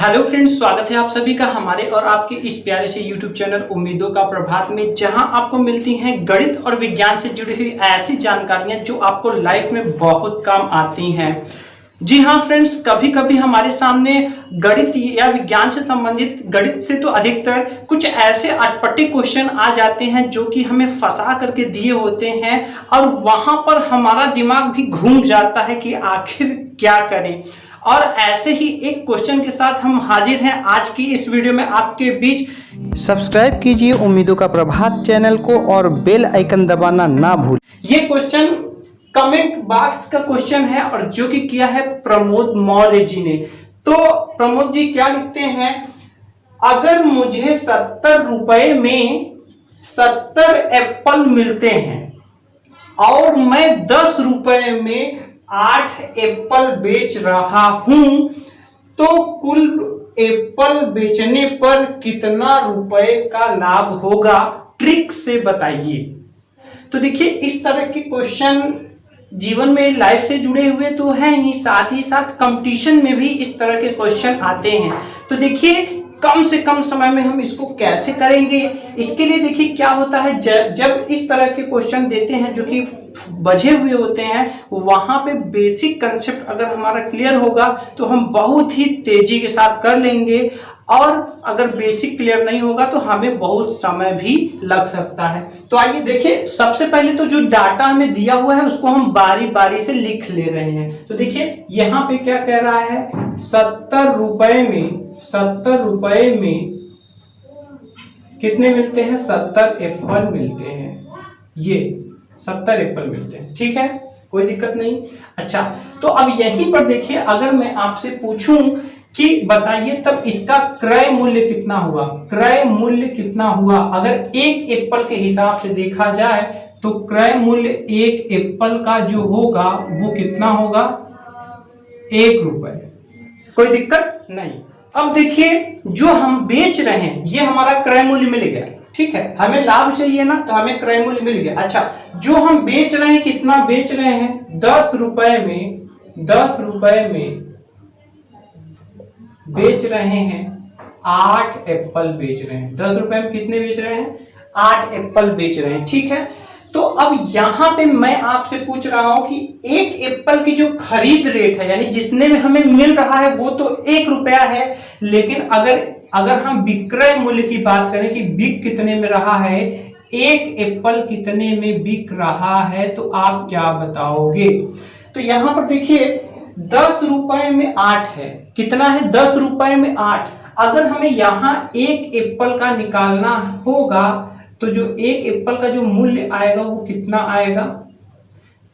Hello friends, स्वागत है आप सभी का हमारे और आपके इस प्यारे से यूट्यूब चैनल उम्मीदों का प्रभात में, जहां आपको मिलती हैं गणित और विज्ञान से जुड़ी हुई ऐसी जानकारियां जो आपको लाइफ में बहुत काम आती हैं। जी हाँ फ्रेंड्स, कभी कभी हमारे सामने गणित या विज्ञान से संबंधित, गणित से तो अधिकतर कुछ ऐसे अटपटे क्वेश्चन आ जाते हैं जो कि हमें फंसा करके दिए होते हैं और वहां पर हमारा दिमाग भी घूम जाता है कि आखिर क्या करें। और ऐसे ही एक क्वेश्चन के साथ हम हाजिर हैं आज की इस वीडियो में आपके बीच। सब्सक्राइब कीजिए उम्मीदों का प्रभात चैनल को और बेल आइकन दबाना ना भूलें। ये क्वेश्चन कमेंट बॉक्स का क्वेश्चन है और जो कि किया है प्रमोद मौर्य जी ने। तो प्रमोद जी क्या लिखते हैं, अगर मुझे 70 रुपए में 70 एप्पल मिलते हैं और मैं 10 रुपए में 8 एप्पल बेच रहा हूं तो कुल एप्पल बेचने पर कितना रुपए का लाभ होगा, ट्रिक से बताइए। तो देखिए, इस तरह के क्वेश्चन जीवन में लाइफ से जुड़े हुए तो हैं ही साथ कंपटीशन में भी इस तरह के क्वेश्चन आते हैं। तो देखिए, कम से कम समय में हम इसको कैसे करेंगे, इसके लिए देखिए क्या होता है, जब इस तरह के क्वेश्चन देते हैं जो कि बजे हुए होते हैं, वहां पे बेसिक कंसेप्ट अगर हमारा क्लियर होगा तो हम बहुत ही तेजी के साथ कर लेंगे, और अगर बेसिक क्लियर नहीं होगा तो हमें बहुत समय भी लग सकता है। तो आइए देखिए, सबसे पहले तो जो डाटा हमें दिया हुआ है उसको हम बारी बारी से लिख ले रहे हैं। तो देखिए यहाँ पे क्या कह रहा है, 70 रुपए में कितने मिलते हैं, 70 एप्पल मिलते हैं। ये 70 एप्पल मिलते हैं, ठीक है, कोई दिक्कत नहीं। अच्छा, तो अब यहीं पर देखिए, अगर मैं आपसे पूछूं कि बताइए तब इसका क्रय मूल्य कितना हुआ, क्रय मूल्य कितना हुआ, अगर एक एप्पल के हिसाब से देखा जाए तो क्रय मूल्य एक एप्पल का जो होगा वो कितना होगा, 1 रुपए। कोई दिक्कत नहीं। अब देखिए, जो हम बेच रहे हैं ये हमारा क्रय मूल्य मिल गया, ठीक है, हमें लाभ चाहिए ना, तो हमें क्रय मूल्य मिल गया। अच्छा, जो हम बेच रहे हैं कितना बेच रहे हैं, 10 रुपए में बेच रहे हैं, 8 एप्पल बेच रहे हैं। 10 रुपए में कितने बेच रहे हैं, 8 एप्पल बेच रहे हैं, ठीक है। तो अब यहां पे मैं आपसे पूछ रहा हूं कि एक एप्पल की जो खरीद रेट है, यानी जितने में हमें मिल रहा है वो तो 1 रुपया है, लेकिन अगर हम विक्रय मूल्य की बात करें कि बिक कितने में रहा है, एक एप्पल कितने में बिक रहा है, तो आप क्या बताओगे। तो यहां पर देखिए 10 रुपए में 8 है, कितना है, 10 रुपए में 8। अगर हमें यहां एक एप्पल का निकालना होगा तो जो एक एप्पल का जो मूल्य आएगा वो कितना आएगा,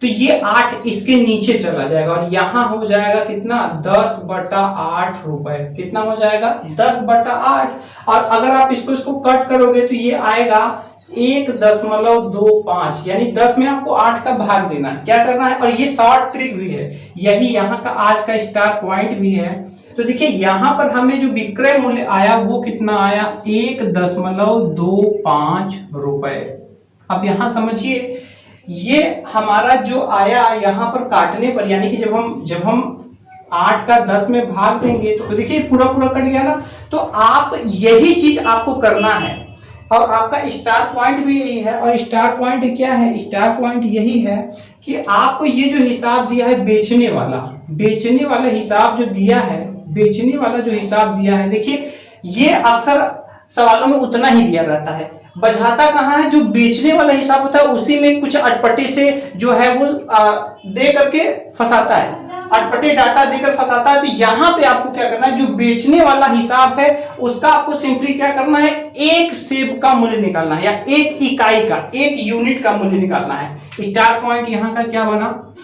तो ये 8 इसके नीचे चला जाएगा और यहां हो जाएगा कितना, 10/8 रुपए। कितना हो जाएगा, 10/8। और अगर आप इसको कट करोगे तो ये आएगा 1.25, यानी 10 में आपको 8 का भाग देना है, क्या करना है। और ये शॉर्ट ट्रिक भी है, यही यहाँ का आज का स्टार पॉइंट भी है। तो देखिए यहाँ पर हमें जो विक्रय मूल्य आया वो कितना आया, 1.25 रुपए। अब यहाँ समझिए, ये हमारा जो आया यहाँ पर काटने पर, यानी कि जब हम 8 का 10 में भाग देंगे तो देखिए पूरा कट गया ना। तो आप यही चीज आपको करना है और आपका स्टार पॉइंट भी यही है। और स्टार पॉइंट क्या है, स्टार पॉइंट यही है कि आपको ये जो हिसाब दिया है बेचने वाला हिसाब जो दिया है, बेचने वाला जो हिसाब दिया है, देखिए ये अक्सर सवालों में उतना ही दिया रहता है, बझाता कहाँ है, जो बेचने वाला हिसाब होता है उसी में कुछ अटपटे से जो है वो दे करके फंसाता है, अटपटे डाटा देकर फंसाता है। तो यहाँ पे आपको क्या करना है, जो बेचने वाला हिसाब है उसका आपको सिंपली क्या करना है, एक सेब का मूल्य निकालना है या एक इकाई का, एक यूनिट का मूल्य निकालना है। स्टार पॉइंट यहाँ का क्या बना,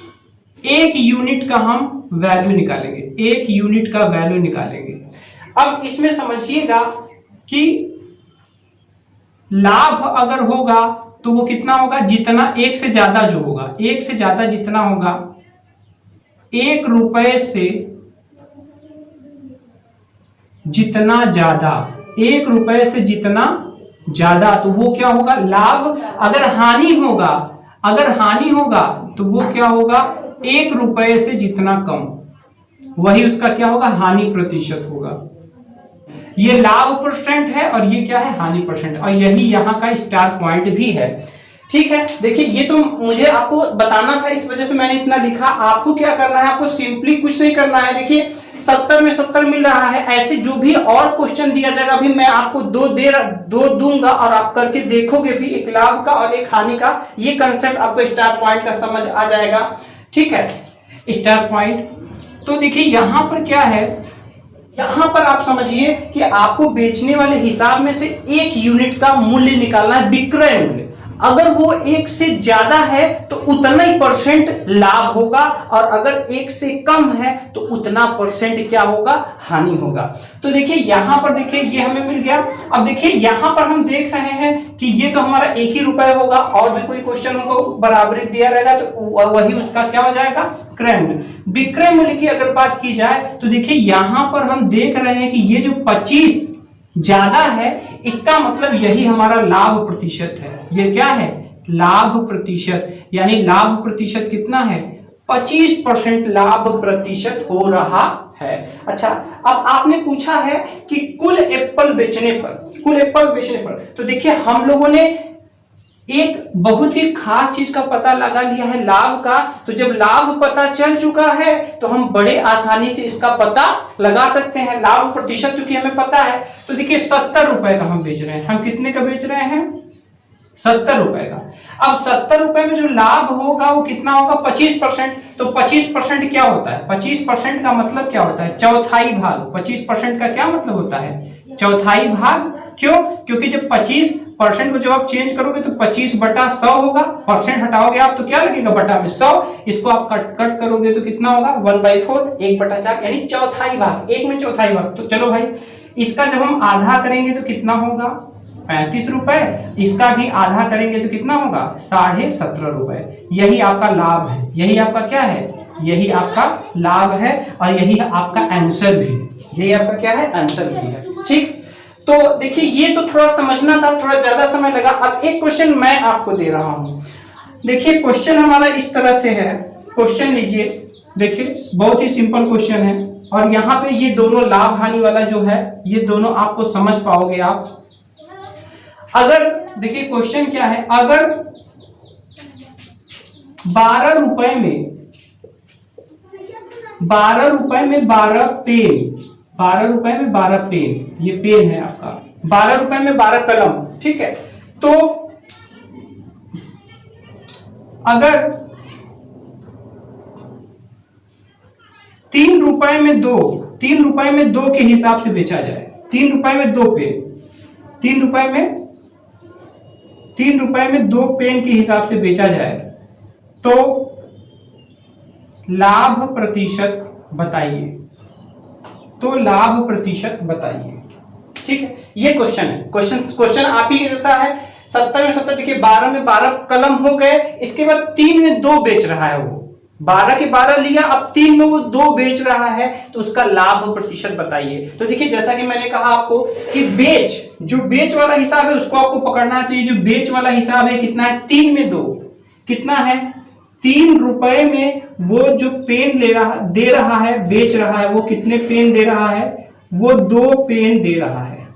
1 यूनिट का हम वैल्यू निकालेंगे, 1 यूनिट का वैल्यू निकालेंगे। अब इसमें समझिएगा कि लाभ अगर होगा तो वो कितना होगा, जितना 1 से ज्यादा जो होगा, 1 से ज्यादा जितना होगा, 1 रुपए से जितना ज्यादा, 1 रुपए से जितना ज्यादा, तो वो क्या होगा, लाभ। अगर हानि होगा तो वो क्या होगा, 1 रुपए से जितना कम, वही उसका क्या होगा, हानि प्रतिशत होगा। ये लाभ परसेंट है और ये क्या है, हानि परसेंट, और यही यहाँ का स्टार पॉइंट भी है। ठीक है, देखिए ये तो मुझे आपको बताना था, इस वजह से मैंने इतना लिखा। आपको क्या करना है, आपको सिंपली कुछ नहीं करना है। देखिए 70 में 70 मिल रहा है, ऐसे जो भी और क्वेश्चन दिया जाएगा, अभी मैं आपको दो दूंगा और आप करके देखोगे भी, एक लाभ का और एक हानि का। ये कंसेप्ट आपको स्टार पॉइंट का समझ आ जाएगा। ठीक है, स्टार पॉइंट तो देखिए यहां पर क्या है, यहां पर आप समझिए कि आपको बेचने वाले हिसाब में से एक यूनिट का मूल्य निकालना है, विक्रय मूल्य। अगर वो एक से ज्यादा है तो उतना ही परसेंट लाभ होगा, और अगर एक से कम है तो उतना परसेंट क्या होगा, हानि होगा। तो देखिए यहां पर देखिए ये हमें मिल गया। अब देखिए यहां पर हम देख रहे हैं कि ये तो हमारा 1 ही रुपए होगा, और भी कोई क्वेश्चन होगा बराबरी दिया रहेगा तो वही उसका क्या हो जाएगा, क्रय मूल्य। विक्रय मूल्य की अगर बात की जाए तो देखिए यहां पर हम देख रहे हैं कि ये जो 25 ज्यादा है, इसका मतलब यही हमारा लाभ प्रतिशत है। ये क्या है, लाभ प्रतिशत, यानी लाभ प्रतिशत कितना है, 25% लाभ प्रतिशत हो रहा है। अच्छा, अब आपने पूछा है कि कुल एप्पल बेचने पर, तो देखिए हम लोगों ने एक बहुत ही खास चीज का पता लगा लिया है, लाभ का। तो जब लाभ पता चल चुका है तो हम बड़े आसानी से इसका पता लगा सकते हैं। लाभ प्रतिशत क्योंकि हमें पता है, तो देखिए 70 रुपए का हम बेच रहे हैं। हम कितने का बेच रहे हैं, 70 रुपए का। अब 70 रुपए में जो लाभ होगा वो कितना होगा, 25%। तो 25% क्या होता है, 25% का मतलब क्या होता है, चौथाई भाग। 25% का क्या मतलब होता है, चौथाई भाग। क्यों, क्योंकि जब 25% को जब आप चेंज करोगे तो 25/100 होगा, परसेंट हटाओगे आप तो क्या लगेगा, बटा में 100। इसको आप कट करोगे तो कितना होगा, 1/4, 1/4, यानी चौथाई भाग, एक में चौथाई भाग। तो चलो भाई, इसका जब हम आधा करेंगे तो कितना होगा, 35 रुपए। इसका भी आधा करेंगे तो कितना होगा, 17.5 रुपए। यही आपका लाभ है, यही आपका क्या है, यही आपका लाभ है, और यही आपका आंसर भी है। यही आपका क्या है, आंसर भी है। ठीक, तो देखिए ये तो थोड़ा समझना था, थोड़ा ज्यादा समय लगा। अब एक क्वेश्चन मैं आपको दे रहा हूं। देखिए क्वेश्चन हमारा इस तरह से है, क्वेश्चन लीजिए। देखिए बहुत ही सिंपल क्वेश्चन है, और यहाँ पे ये दोनों लाभ हानि वाला जो है, ये दोनों आपको समझ पाओगे आप। अगर देखिए क्वेश्चन क्या है, अगर 12 रुपए में 12 पेन, 12 रुपए में 12 पेन, ये पेन है आपका, 12 रुपए में 12 कलम। ठीक है, तो अगर 3 रुपए में 2 के हिसाब से बेचा जाए, 3 रुपए में 2 पेन, 3 रुपए में 2 पेन के हिसाब से बेचा जाए, तो लाभ प्रतिशत बताइए, तो लाभ प्रतिशत बताइए। ठीक है, ये क्वेश्चन है, क्वेश्चन आप ही के जैसा है। 70 में 70, देखिए 12 में 12 कलम हो गए, इसके बाद 3 में 2 बेच रहा है वो, 12 के 12 लिया, अब 3 में वो 2 बेच रहा है, तो उसका लाभ प्रतिशत बताइए। तो देखिए जैसा कि मैंने कहा आपको कि जो बेच वाला हिसाब है उसको आपको पकड़ना है। तो ये जो बेच वाला हिसाब है कितना है, 3 में 2 कितना है, 3 रुपए में वो जो पेन दे रहा है, बेच रहा है, वो कितने पेन दे रहा है, वो 2 पेन दे रहा है।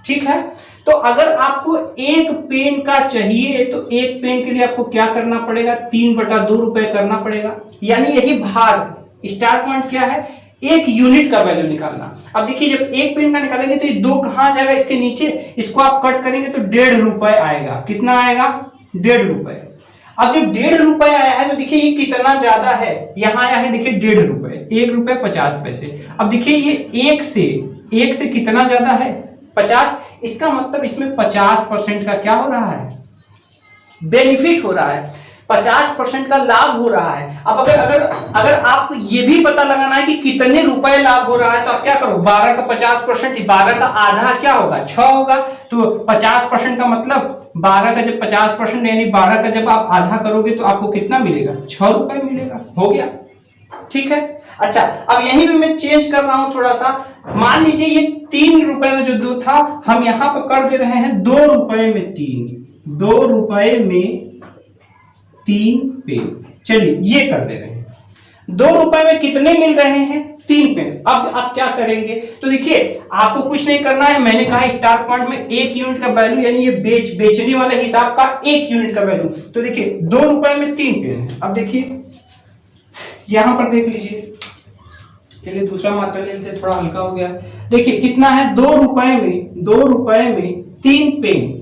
ठीक है, तो अगर आपको 1 पेन का चाहिए तो 1 पेन के लिए आपको क्या करना पड़ेगा, 3/2 रुपए करना पड़ेगा। यानी यही भाग, स्टार पॉइंट क्या है, 1 यूनिट का वैल्यू निकालना। अब देखिए जब 1 पेन का निकालेंगे तो ये 2 कहां जाएगा, इसके नीचे, इसको आप कट करेंगे तो 1.5 रुपए आएगा। कितना आएगा, 1.5 रुपए। अब जब 1.5 रुपए आया है तो देखिए ये कितना ज्यादा है, यहां आया है देखिए 1.5 रुपए, 1 रुपए 50 पैसे। अब देखिए ये 1 से कितना ज्यादा है, 50। इसका मतलब इसमें 50% का क्या हो रहा है, बेनिफिट हो रहा है, 50% का लाभ हो रहा है। अब अगर आपको ये भी पता लगाना है कि कितने रुपए लाभ हो रहा है, तो आप क्या करो, 12 का 50%, 12 का आधा क्या होगा, 6 होगा। तो 50% का मतलब 12 का जब 50% यानी 12 का जब आप आधा करोगे तो आपको कितना मिलेगा, 6 रुपए मिलेगा। हो गया, ठीक है। अच्छा, अब यहीं पे मैं चेंज कर रहा हूं थोड़ा सा। मान लीजिए ये 3 रुपए में जो 2 था, हम यहां पर कर दे रहे हैं 2 रुपए में 3, 2 रुपए में 3 पेन। चलिए ये कर दे रहे हैं, 2 रुपए में कितने मिल रहे हैं, 3 पेन। अब आप क्या करेंगे, तो देखिए आपको कुछ नहीं करना है, मैंने कहा स्टार पॉइंट में 1 यूनिट का वैल्यू, यानी ये बेचने वाले हिसाब का 1 यूनिट का वैल्यू। तो देखिए 2 रुपए में 3 पेन है। अब देखिए यहां पर देख लीजिए, चलिए दूसरा मात्रा ले लेते, थोड़ा हल्का हो गया। देखिए कितना है, 2 रुपए में 3 पेन।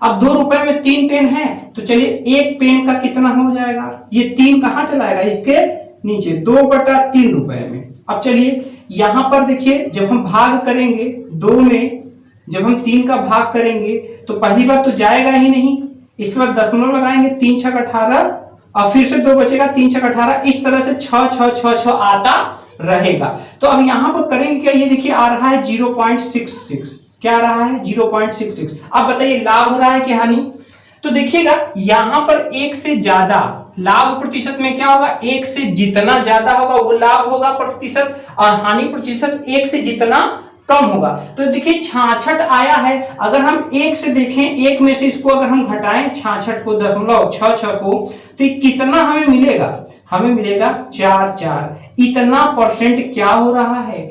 अब 2 रुपए में 3 पेन है, तो चलिए 1 पेन का कितना हो जाएगा, ये 3 कहां चला आएगा, इसके नीचे 2/3 रुपए में। अब चलिए यहां पर देखिए, जब हम भाग करेंगे 2 में, जब हम 3 का भाग करेंगे तो पहली बात तो जाएगा ही नहीं, इसके बाद दशमलव लगाएंगे, 3 छक 18, और फिर से 2 बचेगा, 3 छक 18, इस तरह से 6 6 6 6 आता रहेगा। तो अब यहां पर करेंगे क्या, ये देखिए आ रहा है 0.66, क्या आ रहा है 0.66। अब बताइए लाभ हो रहा है कि हानि। तो देखिएगा यहां पर 1 से ज्यादा लाभ प्रतिशत में क्या होगा, 1 से जितना ज्यादा होगा वो लाभ होगा प्रतिशत, और हानि प्रतिशत 1 से जितना कम होगा। तो देखिए 66 आया है, अगर हम 1 से देखें, 1 में से इसको अगर हम घटाएं 66 को, 0.66 को, तो कितना हमें मिलेगा, हमें मिलेगा 4 इतना परसेंट क्या हो रहा है,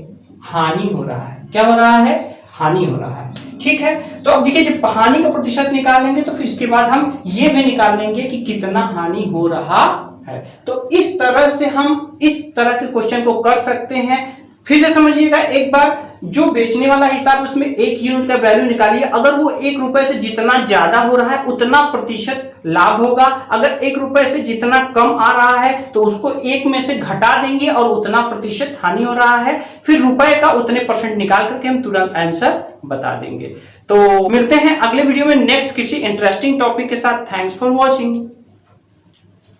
हानि हो रहा है। क्या हो रहा है, हानि हो रहा है। ठीक है, तो अब देखिए जब हानि का प्रतिशत निकालेंगे तो फिर इसके बाद हम ये भी निकाल लेंगे कि कितना हानि हो रहा है। तो इस तरह से हम इस तरह के क्वेश्चन को कर सकते हैं। फिर से समझिएगा एक बार, जो बेचने वाला हिसाब उसमें 1 यूनिट का वैल्यू निकालिए, अगर वो 1 रुपए से जितना ज्यादा हो रहा है उतना प्रतिशत लाभ होगा, अगर 1 रुपए से जितना कम आ रहा है तो उसको 1 में से घटा देंगे और उतना प्रतिशत हानि हो रहा है, फिर रुपए का उतने परसेंट निकाल करके हम तुरंत आंसर बता देंगे। तो मिलते हैं अगले वीडियो में नेक्स्ट किसी इंटरेस्टिंग टॉपिक के साथ। Thanks for watching.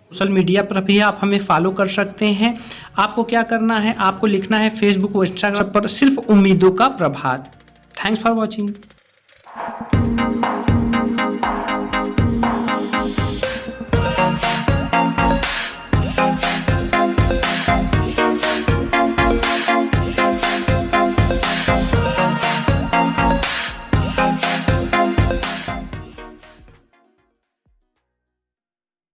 Social media पर भी आप हमें फॉलो कर सकते हैं। आपको क्या करना है, आपको लिखना है फेसबुक और इंस्टाग्राम पर सिर्फ उम्मीदों का प्रभात। Thanks for watching.